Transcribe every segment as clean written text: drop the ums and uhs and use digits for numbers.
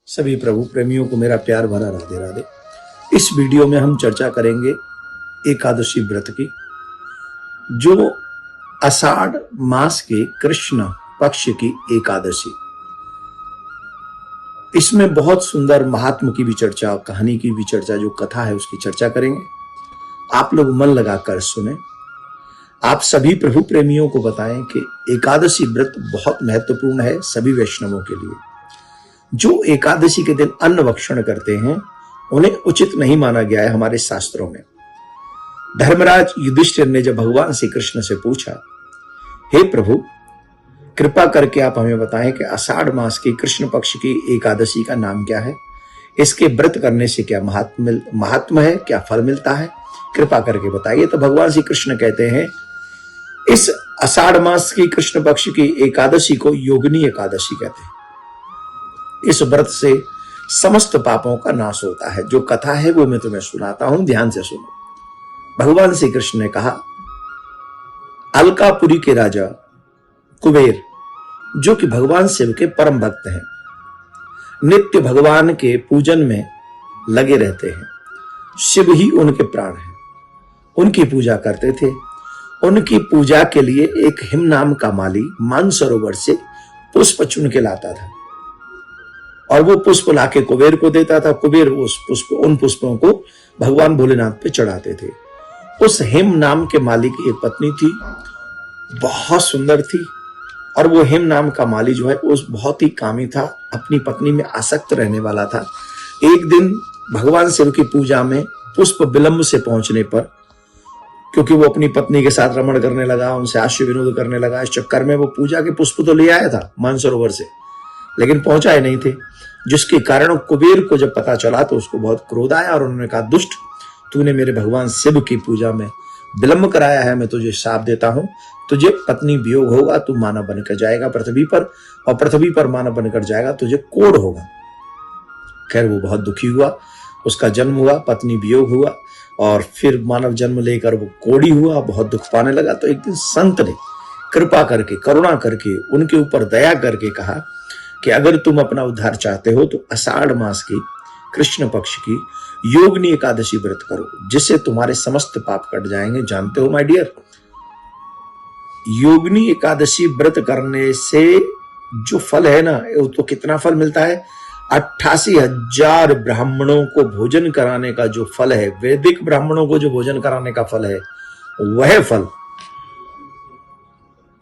सभी प्रभु प्रेमियों को मेरा प्यार भरा राधे राधे। इस वीडियो में हम चर्चा करेंगे एकादशी व्रत की, जो आषाढ़ मास के कृष्ण पक्ष की एकादशी। इसमें बहुत सुंदर महात्म की भी चर्चा, कहानी की भी चर्चा, जो कथा है उसकी चर्चा करेंगे। आप लोग मन लगाकर सुने। आप सभी प्रभु प्रेमियों को बताएं कि एकादशी व्रत बहुत महत्वपूर्ण है सभी वैष्णवों के लिए। जो एकादशी के दिन अन्न भक्षण करते हैं उन्हें उचित नहीं माना गया है हमारे शास्त्रों में। धर्मराज युधिष्ठिर ने जब भगवान श्री कृष्ण से पूछा, हे प्रभु कृपा करके आप हमें बताएं कि आषाढ़ मास की कृष्ण पक्ष की एकादशी का नाम क्या है, इसके व्रत करने से क्या महात्म है, क्या फल मिलता है, कृपा करके बताइए। तो भगवान श्री कृष्ण कहते हैं, इस आषाढ़ मास की कृष्ण पक्ष की एकादशी को योगिनी एकादशी कहते हैं। इस व्रत से समस्त पापों का नाश होता है। जो कथा है वो मैं तुम्हें सुनाता हूं, ध्यान से सुनो। भगवान श्री कृष्ण ने कहा, अलकापुरी के राजा कुबेर, जो कि भगवान शिव के परम भक्त हैं, नित्य भगवान के पूजन में लगे रहते हैं। शिव ही उनके प्राण हैं, उनकी पूजा करते थे। उनकी पूजा के लिए एक हिम नाम का माली मानसरोवर से पुष्प चुन के लाता था और वो पुष्प लाके कुबेर को देता था। कुबेर उन पुष्पों को भगवान भोलेनाथ पे चढ़ाते थे। उस हिम नाम के माली की एक पत्नी थी, बहुत सुंदर थी, और वो हिम नाम का माली जो है उस बहुत ही कामी था, अपनी पत्नी में आसक्त रहने वाला था। एक दिन भगवान शिव की पूजा में पुष्प विलंब से पहुंचने पर, क्योंकि वो अपनी पत्नी के साथ रमण करने लगा, उनसे हास्य विनोद करने लगा, इस चक्कर में वो पूजा के पुष्प तो ले आया था मानसरोवर से, लेकिन पहुंचाए नहीं थे। जिसके कारण कुबेर को जब पता चला तो उसको बहुत क्रोध आया और उन्होंने कहा, दुष्ट, तूने मेरे भगवान शिव की पूजा में विलंब कराया है, मैं तुझे शाप देता हूं, तुझे पत्नी वियोग होगा, तू मानव बनकर जाएगा पृथ्वी पर, और पृथ्वी पर मानव बनकर जाएगा, तुझे कोढ़ होगा। खैर वो बहुत दुखी हुआ, उसका जन्म हुआ, पत्नी वियोग हुआ, और फिर मानव जन्म लेकर वो कोढ़ी हुआ, बहुत दुख पाने लगा। तो एक दिन संत ने कृपा करके, करुणा करके, उनके ऊपर दया करके कहा कि अगर तुम अपना उद्धार चाहते हो तो आषाढ़ मास की कृष्ण पक्ष की योगिनी एकादशी व्रत करो, जिससे तुम्हारे समस्त पाप कट जाएंगे। जानते हो माय डियर, योगिनी एकादशी व्रत करने से जो फल है ना, तो कितना फल मिलता है? 88,000 ब्राह्मणों को भोजन कराने का जो फल है, वैदिक ब्राह्मणों को जो भोजन कराने का फल है, वह फल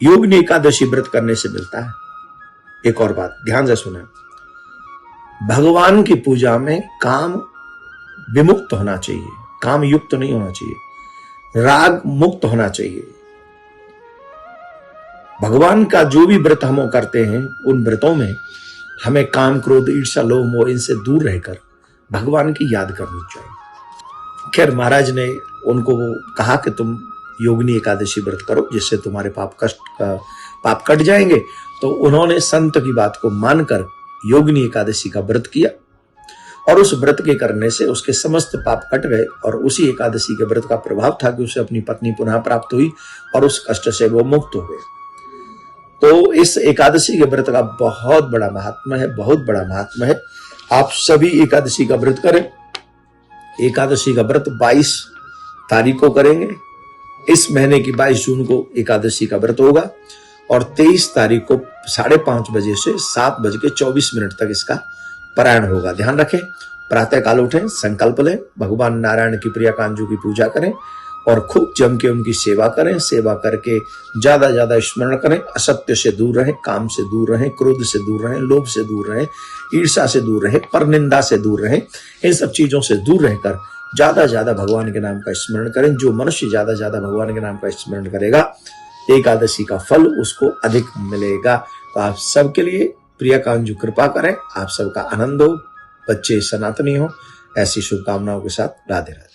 योगिनी एकादशी व्रत करने से मिलता है। एक और बात ध्यान से सुने, भगवान की पूजा में काम विमुक्त होना चाहिए, काम युक्त नहीं होना चाहिए, राग मुक्त होना चाहिए। भगवान का जो भी व्रत हम करते हैं, उन व्रतों में हमें काम, क्रोध, ईर्ष्या, लोभ, मोह इनसे दूर रहकर भगवान की याद करनी चाहिए। खैर महाराज ने उनको कहा कि तुम योगिनी एकादशी व्रत करो, जिससे तुम्हारे पाप कट जाएंगे। तो उन्होंने संत की बात को मानकर योगिनी एकादशी का व्रत किया, और उस व्रत के करने से उसके समस्त पाप कट गए। और उसी एकादशी के व्रत का प्रभाव था कि उसे अपनी पत्नी पुनः प्राप्त हुई और उस कष्ट से वो मुक्त हो गए। तो इस एकादशी के व्रत का बहुत बड़ा महात्मा है, बहुत बड़ा महात्मा है। आप सभी एकादशी का व्रत करें। एकादशी का व्रत 22 तारीख को करेंगे। इस महीने की 22 जून को एकादशी का व्रत होगा, और 23 तारीख को 5:30 बजे से 7:24 तक इसका पारायण होगा। ध्यान रखें, प्रातः काल उठें, संकल्प लें, भगवान नारायण की प्रिया कांजू की पूजा करें और खूब जम के उनकी सेवा करें। सेवा करके ज्यादा ज्यादा स्मरण करें, असत्य से दूर रहें, काम से दूर रहें, क्रोध से दूर रहें, लोभ से दूर रहें, ईर्ष्या से दूर रहें, परनिंदा से दूर रहें। इन सब चीजों से दूर रहकर ज्यादा ज्यादा भगवान के नाम का स्मरण करें। जो मनुष्य ज्यादा ज्यादा भगवान के नाम का स्मरण करेगा, एकादशी का फल उसको अधिक मिलेगा। तो आप सबके लिए प्रिया कांजू कृपा करें, आप सबका आनंद हो, बच्चे सनातनी हो, ऐसी शुभकामनाओं के साथ राधे राधे।